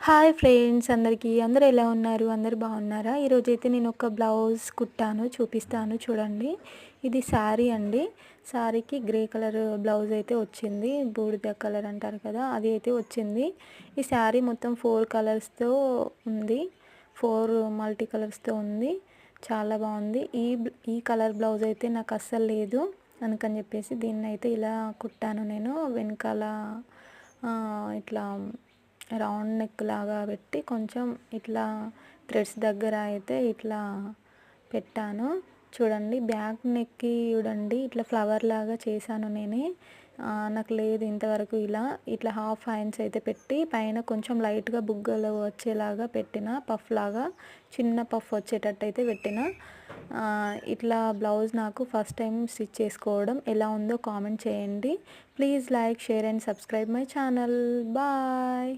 Hi friends అందరికీ అందరూ ఎలా ఉన్నారు? అందరూ బాగున్నారా? ఈరోజైతే నేను ఒక బ్లౌజ్ కుట్టాను, చూపిస్తాను చూడండి. ఇది శారీ అండి. శారీకి గ్రే కలర్ బ్లౌజ్ అయితే వచ్చింది. బూడిద కలర్ అంటారు కదా, అది అయితే వచ్చింది. ఈ శారీ మొత్తం 4 కలర్స్తో ఉంది. 4 మల్టీ కలర్స్తో ఉంది. చాలా బాగుంది. ఈ కలర్ బ్లౌజ్ అయితే నాకు అస్సలు లేదు, అందుకని చెప్పేసి దీన్ని అయితే ఇలా కుట్టాను నేను. వెనకాల ఇట్లా రౌండ్ నెక్ లాగా పెట్టి కొంచెం ఇట్లా థ్రెడ్స్ దగ్గర అయితే ఇట్లా పెట్టాను చూడండి. బ్యాక్ నెక్కి చూడండి ఇట్లా ఫ్లవర్ లాగా చేశాను నేనే. నాకు లేదు ఇంతవరకు ఇలా. ఇట్లా హాఫ్ హ్యాండ్స్ అయితే పెట్టి పైన కొంచెం లైట్గా బుగ్గలు వచ్చేలాగా పెట్టిన, పఫ్ లాగా చిన్న పఫ్ వచ్చేటట్టు అయితే పెట్టిన. ఇట్లా బ్లౌజ్ నాకు ఫస్ట్ టైం స్టిచ్ చేసుకోవడం. ఎలా ఉందో కామెంట్ చేయండి. Please like, share and subscribe my channel. Bye.